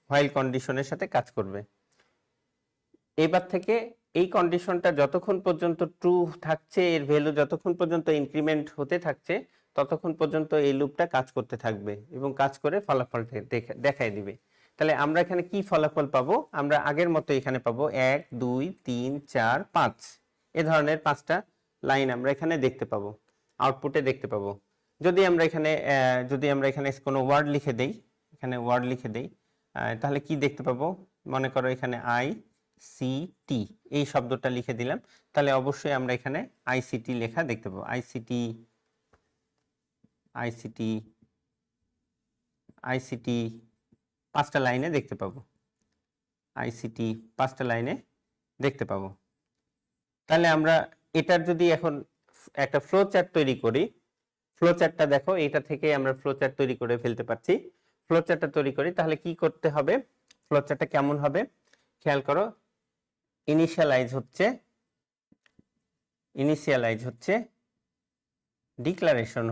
while কন্ডিশনের সাথে কাজ করবে। এবার থেকে এই কন্ডিশনটা যতক্ষণ পর্যন্ত ট্রু থাকছে, এর ভ্যালু যতক্ষণ পর্যন্ত ইনক্রিমেন্ট হতে থাকছে, ততক্ষণ পর্যন্ত এই লুপটা কাজ করতে থাকবে এবং কাজ করে ফলাফল দেখাই দিবে। তাহলে আমরা এখানে কি ফলাফল পাবো? আমরা আগের মতো এখানে পাবো 1 2 3 4 5, এই ধরনের 5টা লাইন আমরা এখানে দেখতে পাবো, আউটপুটে দেখতে পাবো। যদি আমরা এখানে কোনো ওয়ার্ড লিখে দেই, তাহলে কি দেখতে পাবো? মনে করো এখানে আইসিটি এই শব্দটা লিখে দিলাম, তাহলে অবশ্যই আমরা এখানে আইসিটি লেখা দেখতে পাবো। আইসিটি 5টা লাইনে দেখতে পাবো, আইসিটি 5টা লাইনে দেখতে পাবো। তাহলে আমরা এটার যদি এখন একটা ফ্লো চার্ট তৈরি করি, ফ্লো চার্টটা দেখো, এটা থেকে আমরা ফ্লো চার্ট তৈরি করে ফেলতে পারছি। ফ্লো চার্টটা তৈরি করি, তাহলে কি করতে হবে, ফ্লো চার্টটা কেমন হবে খেয়াল করো। ইনিশিয়ালাইজ হচ্ছে, ডিক্লারেশন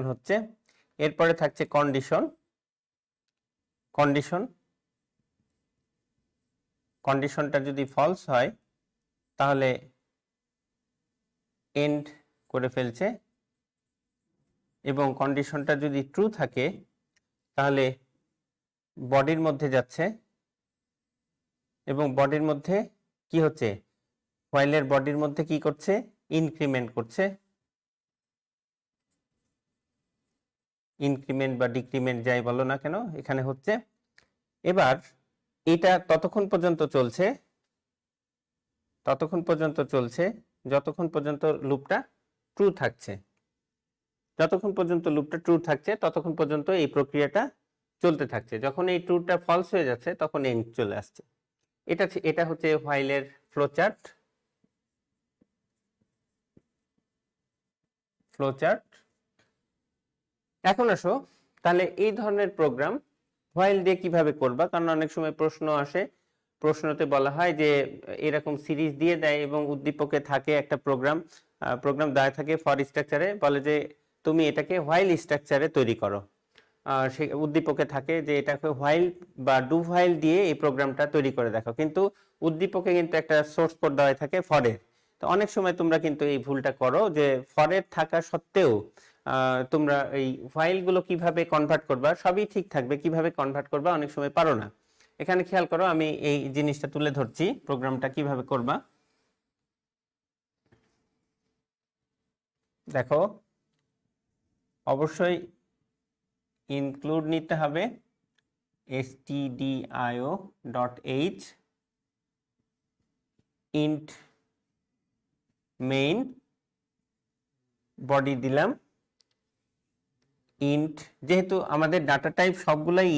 হচ্ছে, এরপরে থাকছে কন্ডিশনটা যদি ফলস হয় তাহলে এন্ড করে ফেলছে, এবং কন্ডিশনটা যদি ট্রু থাকে তাহলে বডির মধ্যে যাচ্ছে, এবং বডির মধ্যে কি হচ্ছে, হোয়াইলের বডির মধ্যে কি করছে, ইনক্রিমেন্ট করছে, ইনক্রিমেন্ট বা ডিক্রিমেন্ট যাই বলো না কেন এখানে হচ্ছে। এবার এটা ততক্ষণ পর্যন্ত চলছে যতক্ষণ পর্যন্ত লুপটা ট্রু থাকছে, ততক্ষণ পর্যন্ত এই প্রক্রিয়াটা চলতে থাকছে। যখন এই ট্রুটা ফলস হয়ে যাচ্ছে তখন এন্ড চলে আসছে। এটা হচ্ছে হোয়াইলের ফ্লোচার্ট। এখন আসো, তাহলে এই ধরনের প্রোগ্রাম হোয়াইল দিয়ে কিভাবে করবা, কারণ অনেক সময় প্রশ্ন আসে, প্রশ্নতে বলা হয় যে এরকম সিরিজ দিয়ে দেয় এবং উদ্দীপকে থাকে একটা প্রোগ্রাম দেওয়া থাকে ফর স্ট্রাকচারে, বলে যে তুমি এটাকে হোয়াইল স্ট্রাকচারে তৈরি করো। সে উদ্দীপকে থাকে যে এটাকে হোয়াইল বা ডু হোয়াইল দিয়ে এই প্রোগ্রামটা তৈরি করে দেখো, কিন্তু উদ্দীপকে কিন্তু একটা সোর্স কোড দেওয়া থাকে ফরের। তো অনেক সময় তোমরা কিন্তু এই ভুলটা করো যে ফরের থাকা সত্ত্বেও তোমরা এই হোয়াইল গুলো কিভাবে কনভার্ট করবা, সবই ঠিক থাকবে, কিভাবে কনভার্ট করবা অনেক সময় পারো না। এখানে খেয়াল করো, আমি এই জিনিসটা তুলে ধরছি, প্রোগ্রামটা কিভাবে করবা। দেখো, অবশ্যই ইনক্লুড নিতে হবে stdio.h int main, বডি দিলাম ইন্ট, যেহেতু আমাদের ডাটা টাইপ সবগুলাই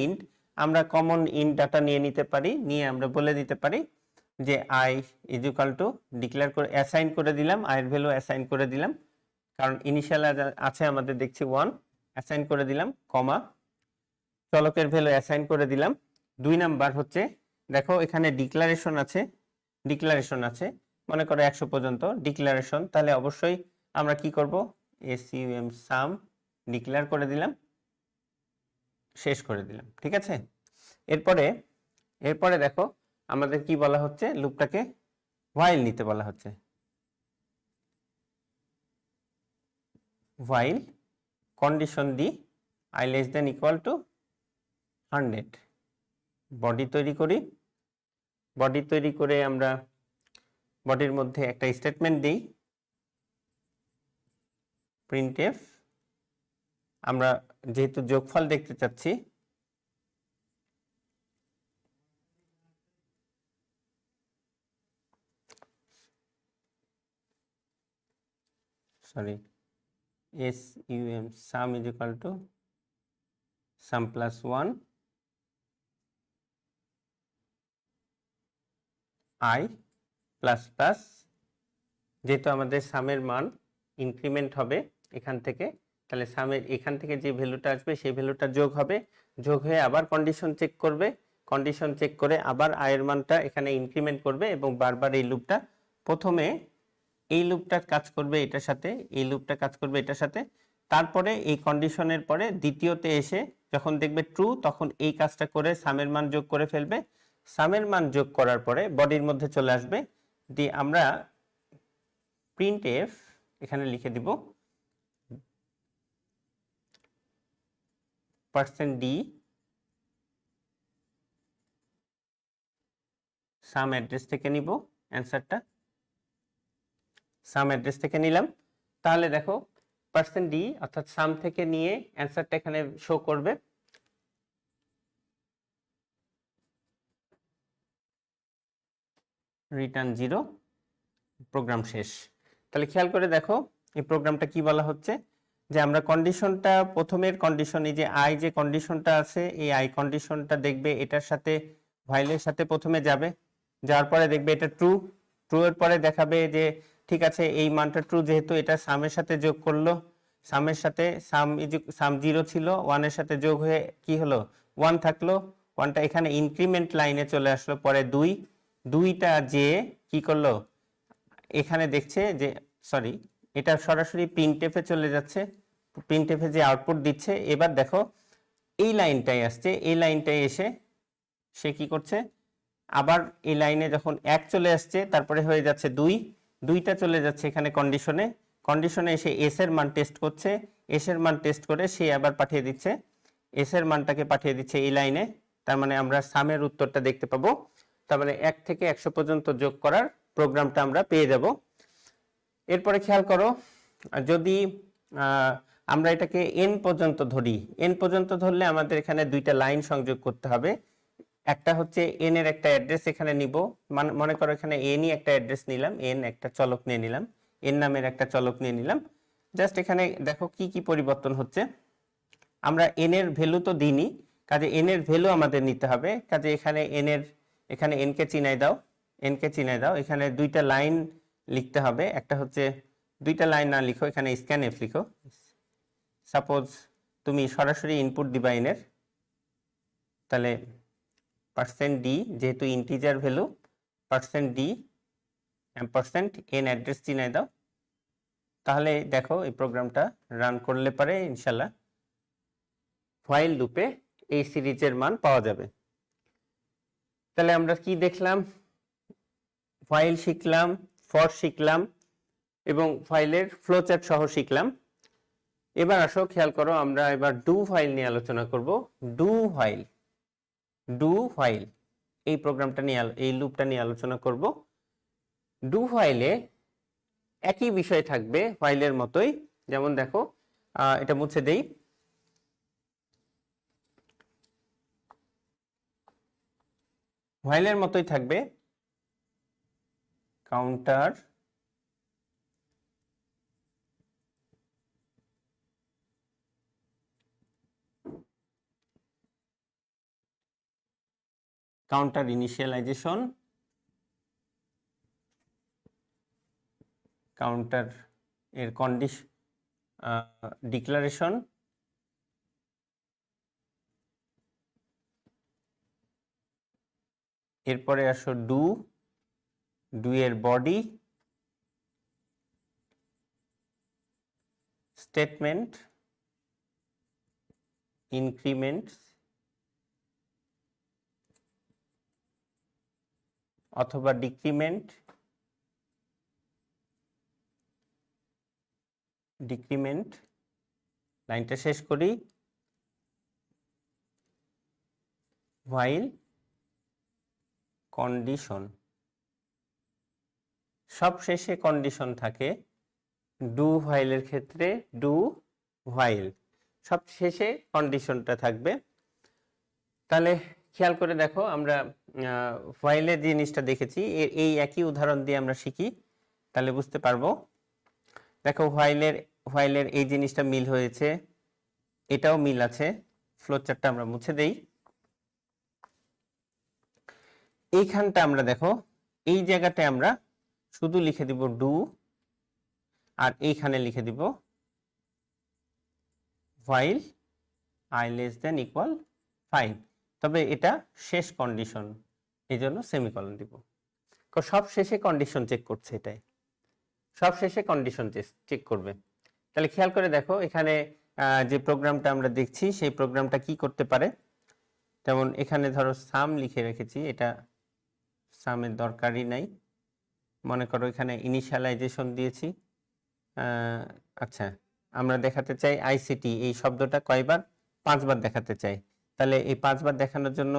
ইন্ট, আমরা কমন ইন্ট ডাটা নিয়ে নিতে পারি, নিয়ে আমরা বলে দিতে পারি যে i is equal to, declare করে অ্যাসাইন করে দিলাম, i এর ভ্যালু অ্যাসাইন করে দিলাম, কারণ ইনিশিয়াল আছে আমাদের দেখছি 1, অ্যাসাইন করে দিলাম, কমা, চলকের ভ্যালু অ্যাসাইন করে দিলাম। 2 নাম্বার হচ্ছে, দেখো এখানে ডিক্লারেশন আছে, মনে করো 100 পর্যন্ত ডিক্লারেশন, তাহলে অবশ্যই আমরা কি করব, sum ডিক্লেয়ার করে দিলাম, শেষ করে দিলাম, ঠিক আছে। এরপরে দেখো আমাদের কি বলা হচ্ছে, লুপটাকে হোয়াইল নিতে বলা হচ্ছে, while condition the i less than equal to 100, body তৈরি করে আমরা বডির মধ্যে একটা স্টেটমেন্ট দিই, printf, আমরা যেহেতু যোগফল দেখতে চাচ্ছি, sum is equal to sum plus 1 i plus plus, যেহেতু আমাদের সামের মান ইনক্রিমেন্ট হবে এখান থেকে, তাহলে সামের এখান থেকে যে ভ্যালুটা আসবে সেই ভ্যালুটা যোগ হবে, যোগ হয়ে আবার কন্ডিশন চেক করবে, কন্ডিশন চেক করে আবার i এর মানটা এখানে ইনক্রিমেন্ট করবে, এবং বারবার এই লুপটা, প্রথমে এই লুপটা কাজ করবে এটার সাথে, এই লুপটা কাজ করবে এটার সাথে, তারপরে এই কন্ডিশনের পরে দ্বিতীয়তে এসে যখন দেখবে ট্রু, তখন এই কাজটা করে সামের মান যোগ করে ফেলবে, সামের মান যোগ করার পরে বডির মধ্যে চলে আসবে, দিয়ে আমরা printf এখানে লিখে দিব %d সাম অ্যাড্রেস থেকে নিব, অ্যান্সারটা সাম অ্যাড্রেস থেকে নিলাম, তাহলে দেখো %d অর্থাৎ সাম থেকে নিয়ে অ্যান্সারটা এখানে শো করবে, রিটার্ন 0, প্রোগ্রাম শেষ। তাহলে খেয়াল করে দেখো এই প্রোগ্রামটা কি বলা হচ্ছে, যে আমরা কন্ডিশনটা প্রথমের কন্ডিশন, এই যে আই যে কন্ডিশনটা আছে, এই আই কন্ডিশনটা দেখবে এটার সাথে ভাইলের সাথে প্রথমে যাবে, যাওয়ার পরে দেখবে এটা ট্রু, ট্রু এর পরে দেখাবে যে ঠিক আছে এই মানটা ট্রু, যেহেতু এটা সামের সাথে যোগ করলো, সামের সাথে সাম 0 ছিল, 1 এর সাথে যোগ হয়ে কি হলো 1 থাকলো, 1টা এখানে ইনক্রিমেন্ট লাইনে চলে আসলো, পরে 2টা যে কি করলো এখানে দেখছে যে সরি এটা সরাসরি প্রিন্টএফে চলে যাচ্ছে, প্রিন্টএফে যে আউটপুট দিচ্ছে। এবার দেখো এই লাইনটাই আসছে, এই লাইনটাই এসে সে কি করছে আবার এই লাইনে যখন 1 চলে আসছে তারপরে হয়ে যাচ্ছে 2টা চলে যাচ্ছে এখানে কন্ডিশনে এসে এস এর মান টেস্ট করছে, এস এর মান টেস্ট করে সে আবার পাঠিয়ে দিচ্ছে, এস এর মানটাকে পাঠিয়ে দিচ্ছে এই লাইনে। তার মানে আমরা সামের উত্তরটা দেখতে পাবো। তার মানে 1 থেকে 100 পর্যন্ত যোগ করার প্রোগ্রামটা আমরা পেয়ে যাব। এরপরে খেয়াল করো, যদি আমরা এটাকে এন পর্যন্ত ধরি, এন পর্যন্ত ধরলে আমাদের এখানে 2টা লাইন সংযোগ করতে হবে। একটা হচ্ছে এন এর একটা অ্যাড্রেস এখানে নিব, মনে করো এখানে এনই একটা অ্যাড্রেস নিলাম, এন একটা চলক নিয়ে নিলাম, এন নামের একটা চলক নিয়ে নিলাম। জাস্ট এখানে দেখো কি কি পরিবর্তন হচ্ছে। আমরা এন এর ভ্যালু তো দিইনি, কাজে এন এর ভ্যালু আমাদের নিতে হবে। কাজে এখানে এন কে চিনাই দাও, এন কে চিনাই দাও। এখানে 2টা লাইন লিখতে হবে, একটা হচ্ছে 2টা লাইন না লিখো, এখানে স্ক্যান এফ লিখো। সাপোজ তুমি সরাসরি ইনপুট দিবা এনের, তাহলে %d যেহেতু integer value, %d %n address চিনাই দাও। তাহলে দেখো এই প্রোগ্রামটা রান করলে পারে ইনশাল্লাহ হোয়াইল লুপে এই সিরিজের মান পাওয়া যাবে। তাহলে আমরা কি দেখলাম, হোয়াইল শিখলাম, ফর শিখলাম এবং হোয়াইলের ফ্লোচার্ট সহ শিখলাম। এবার আসো খেয়াল করো, আমরা এবার ডু হোয়াইল নিয়ে আলোচনা করব। ডু হোয়াইল এই প্রোগ্রামটা নিয়ে এই লুপটা নিয়ে আলোচনা করব। ডু হোয়াইলে একই বিষয় থাকবে হোয়াইলের মতোই, যেমন দেখো এটা মুছে দেই। হোয়াইলের মতোই থাকবে কাউন্টার ইনিশিয়ালাইজেশন, কাউন্টার এর ডিক্লারেশন, এরপরে আসো ডু এর বডি, স্টেটমেন্ট, ইনক্রিমেন্ট অথবা ডিক্রিমেন্ট, লাইনটা শেষ করি। হোয়াইল কন্ডিশন, সব শেষে কন্ডিশন থাকে। ডু হোয়াইলের ক্ষেত্রে ডু হোয়াইল সব শেষে কন্ডিশনটা থাকবে। তাহলে খেয়াল করে দেখো, আমরা হোয়াইলের জিনিসটা দেখেছি, এই একই উদাহরণ দিয়ে আমরা শিখি, তাহলে বুঝতে পারবো। দেখো হোয়াইলের এই জিনিসটা মিল হয়েছে, এটাও মিল আছে। ফ্লোচার্টটা আমরা মুছে দেই। এইখানটা আমরা দেখো, এই জায়গাটায় আমরা শুধু লিখে দিব ডু, আর এইখানে লিখে দিব while i less than equal 5, তবে এটা শেষ কন্ডিশন, এই জন্য সেমিকলন দিব। সব শেষে কন্ডিশন চেক করছে, এটাই সব শেষে কন্ডিশন চেক করবে। তাহলে খেয়াল করে দেখো, এখানে যে প্রোগ্রামটা আমরা দেখছি সেই প্রোগ্রামটা কি করতে পারে। যেমন এখানে ধরো সাম লিখে রেখেছি, এটা সামের দরকারই নাই। মনে করো এখানে ইনিশিয়ালাইজেশন দিয়েছি। আচ্ছা, আমরা দেখাতে চাই আইসিটি এই শব্দটা কয়বার, 5 বার দেখাতে চাই। তাহলে এই 5 বার দেখানোর জন্য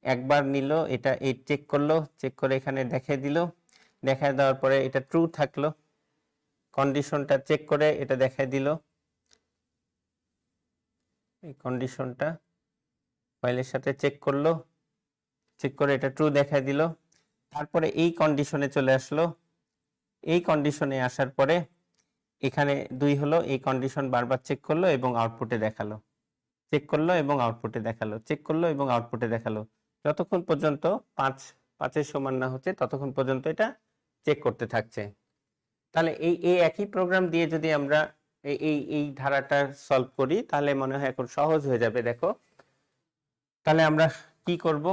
একবার নিল, এটা এই চেক করলো, চেক করে এখানে দেখিয়ে দিল, দেখায় দেওয়ার পরে এটা ট্রু থাকলো, কন্ডিশনটা চেক করে এটা দেখায় দিল, এই কন্ডিশনটা ফাইলের সাথে চেক করলো, চেক করে এটা ট্রু দেখায় দিল। তারপরে এই কন্ডিশনে চলে আসলো, এই কন্ডিশনে আসার পরে এখানে 2 হলো, এই কন্ডিশন বারবার চেক করলো এবং আউটপুটে দেখালো, চেক করলো এবং আউটপুটে দেখালো, চেক করলো এবং আউটপুটে দেখালো, যতক্ষণ পর্যন্ত 5 এর সমান না হচ্ছে ততক্ষণ পর্যন্ত এটা চেক করতে থাকছে। তাহলে এই একই প্রোগ্রাম দিয়ে যদি আমরা এই ধারাটা সলভ করি তাহলে মনে হয় এখন সহজ হয়ে যাবে। দেখো তাহলে আমরা কি করব,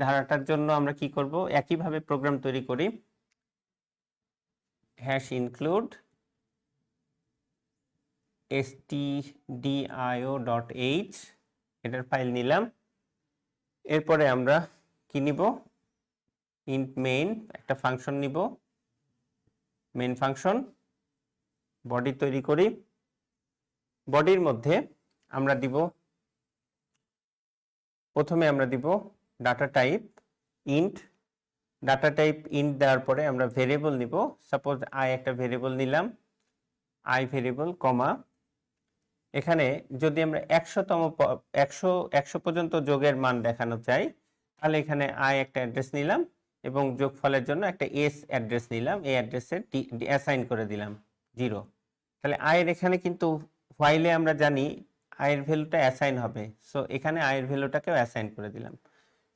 ধারাটার জন্য আমরা কি করব, একইভাবে প্রোগ্রাম তৈরি করি। হ্যাশ ইনক্লুড stdio.h এটার ফাইল নিলাম। এরপরে আমরা কি নিব, ইন্ট মেইন একটা ফাংশন নিব, মেইন ফাংশন বডি তৈরি করি। বডির মধ্যে আমরা দিব, প্রথমে আমরা দিব data type int. Data type int দেওয়ার পরে আমরা ভেরিয়েবল নিব, সাপোজ আই একটা ভেরিয়েবল নিলাম, আই ভেরিয়েবল কমা, এখানে যদি আমরা 100 পর্যন্ত যোগের মান দেখানো চাই তাহলে এখানে আই একটা অ্যাড্রেস নিলাম এবং যোগফলের জন্য একটা এস অ্যাড্রেস নিলাম, এই অ্যাড্রেসে অ্যাসাইন করে দিলাম 0। তাহলে আয়ের এখানে কিন্তু ফাইলে আমরা জানি আয়ের ভ্যালুটা অ্যাসাইন হবে, সো এখানে আয়ের ভ্যালুটাকেও অ্যাসাইন করে দিলাম।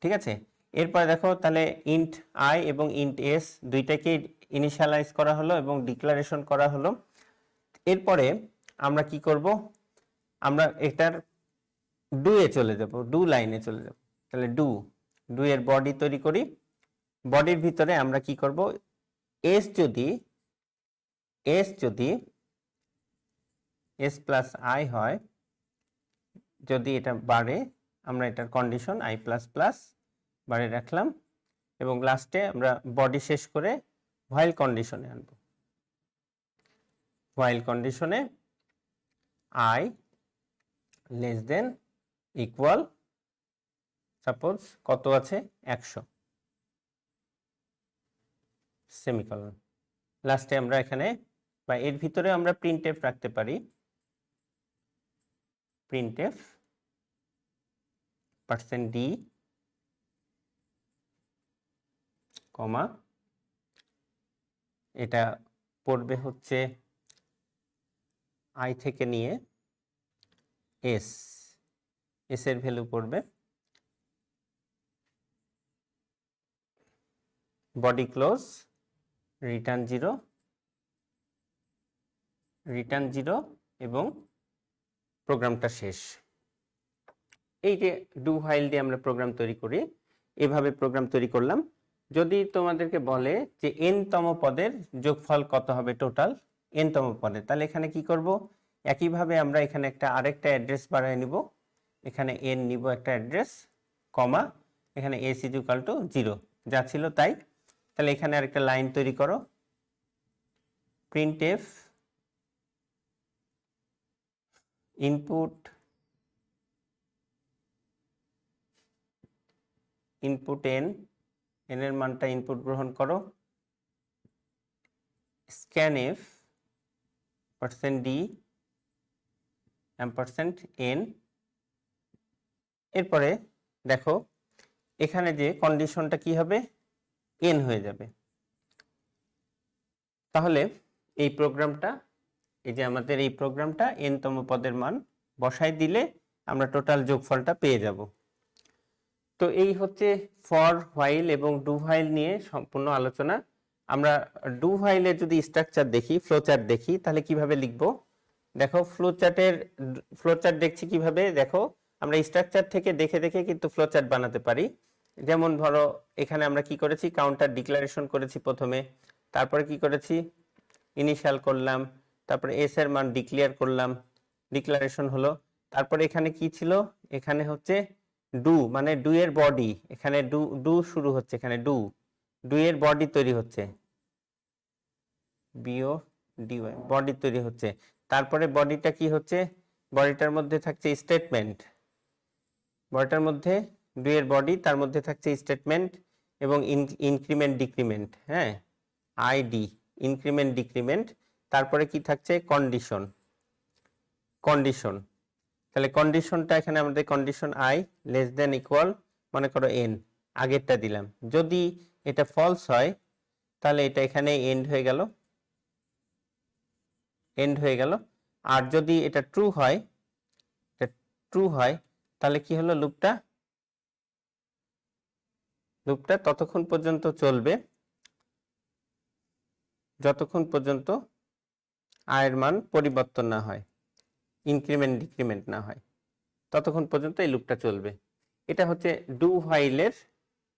ঠিক আছে, এরপরে দেখো তাহলে ইন্ট আই এবং ইন্ট এস দুইটাকে ইনিশিয়ালাইজ করা হলো এবং ডিক্লারেশন করা হলো। এরপরে আমরা কি করব, আমরা এটার ডু এ চলে যাব, ডু লাইনে চলে যাব। তাহলে ডু এর বডি তৈরি করি। বডির ভিতরে আমরা কি করব, এস যদি এস প্লাস আই হয়, যদি এটা বাড়ে আমরা এটার কন্ডিশন আই প্লাস প্লাস বাড়ে রাখলাম এবং লাস্টে আমরা বডি শেষ করে হোয়াইল কন্ডিশনে আনব। হোয়াইল কন্ডিশনে I less than equal, suppose কত আছে 100, সেমিকলন। লাস্টে আমরা এখানে বা এর ভিতরে আমরা প্রিন্টএফ রাখতে পারি, প্রিন্টএফ %d কমা, এটা পড়বে হচ্ছে আই থেকে নিয়ে এস এর ভ্যালু পড়বে, বডি ক্লোজ রিটার্ন 0 এবং প্রোগ্রামটা শেষ। এই যে ডু হোয়াইল দিয়ে আমরা প্রোগ্রাম তৈরি করি, এভাবে প্রোগ্রাম তৈরি করলাম। যদি তোমাদেরকে বলে যে n তম পদের যোগফল কত হবে টোটাল n তম পদে, তাহলে এখানে কি করব, একইভাবে আমরা এখানে আরেকটা অ্যাড্রেস বাড়ায় নিব, এখানে n নিব একটা অ্যাড্রেস কমা, এখানে s = 0 যা ছিল তাই। তাহলে এখানে আরেকটা লাইন তৈরি করো, প্রিন্টএফ ইনপুট n এর মানটা ইনপুট গ্রহণ করো, scanf %d %n। এরপরে দেখো এখানে যে কন্ডিশনটা কি হবে, n হয়ে যাবে। তাহলে এই প্রোগ্রামটা, এই যে আমাদের এই প্রোগ্রামটা n তম পদের মান বসাই দিলে আমরা টোটাল যোগফলটা পেয়ে যাব। তো এই হচ্ছে ফর, হোয়াইল এবং ডু হোয়াইল নিয়ে সম্পূর্ণ আলোচনা। আমরা ডু হোয়াইলের যদি স্ট্রাকচার দেখি, ফ্লোচার্ট দেখি, তাহলে কিভাবে লিখব, দেখো ফ্লোচার্ট দেখছি কিভাবে, দেখো আমরা স্ট্রাকচার থেকে দেখে দেখে কিন্তু ফ্লোচার্ট বানাতে পারি। যেমন ধরো এখানে আমরা কি করেছি, কাউন্টার ডিক্লারেশন করেছি প্রথমে, তারপরে কি করেছি, ইনিশিয়াল করলাম, তারপরে এস এর মান ডিক্লেয়ার করলাম, ডিক্লারেশন হলো। তারপরে এখানে কি ছিল, এখানে হচ্ছে ডু মানে ডু এর বডি, এখানে ডু শুরু হচ্ছে, এখানে ডু এর বডি তৈরি হচ্ছে, বডি তৈরি হচ্ছে। তারপরে বডিটা কি হচ্ছে, বডিটার মধ্যে থাকছে স্টেটমেন্ট, বডিটার মধ্যে ডু এর বডি, তার মধ্যে থাকছে স্টেটমেন্ট এবং ইনক্রিমেন্ট ডিক্রিমেন্ট, হ্যাঁ আইডি ইনক্রিমেন্ট ডিক্রিমেন্ট। তারপরে কি থাকছে, কন্ডিশন। তাহলে কন্ডিশনটা এখানে আমাদের condition I less than equal মনে করো n, আগেরটা দিলাম। যদি এটা ফলস হয় তাহলে এটা এখানে এন্ড হয়ে গেল, এন্ড হয়ে গেল। আর যদি এটা ট্রু হয়, তাহলে কি হলো, লুপটা ততক্ষণ পর্যন্ত চলবে যতক্ষণ পর্যন্ত আয়ের মান পরিবর্তন না হয়, ইনক্রিমেন্ট ডিক্রিমেন্ট না হয়, ততক্ষণ পর্যন্ত এই লুপটা চলবে। এটা হচ্ছে ডু হোয়াইলের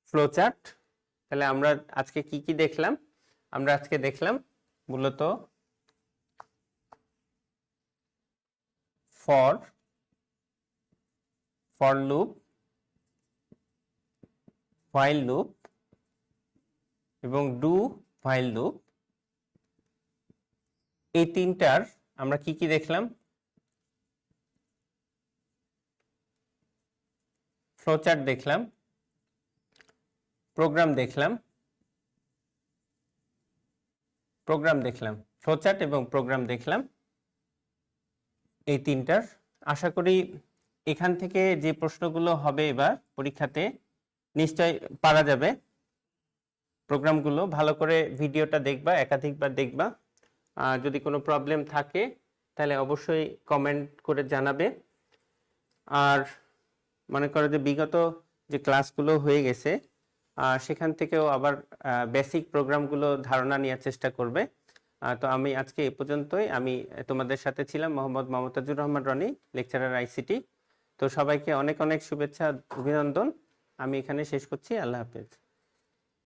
ফ্লোচার্ট। তাহলে আমরা আজকে কি কি দেখলাম? আমরা আজকে দেখলাম মূলত ফর লুপ, হোয়াইল লুপ এবং ডু হোয়াইল লুপ, এই তিনটার আমরা কি কি দেখলাম? ফ্লোচার্ট দেখলাম, প্রোগ্রাম দেখলাম, ফ্লোচার্ট এবং প্রোগ্রাম দেখলাম, এই তিনটার। আশা করি এখান থেকে যে প্রশ্নগুলো হবে এবার পরীক্ষাতে নিশ্চয় পারা যাবে। প্রোগ্রামগুলো ভালো করে ভিডিওটা দেখবা, একাধিকবার দেখবা। যদি কোনো প্রবলেম থাকে তাহলে অবশ্যই কমেন্ট করে জানাবে। আর মনে করো যে বিগত যে ক্লাসগুলো হয়ে গেছে সেখান থেকেও আবার বেসিক প্রোগ্রামগুলো ধারণা নেওয়ার চেষ্টা করবে। তো আমি আজকে এ পর্যন্তই। আমি তোমাদের সাথে ছিলাম মোহাম্মদ মমতাজুর রহমান রনি, লেকচারার আইসিটি। তো সবাইকে অনেক অনেক শুভেচ্ছা, অভিনন্দন। আমি এখানে শেষ করছি। আল্লাহ হাফেজ।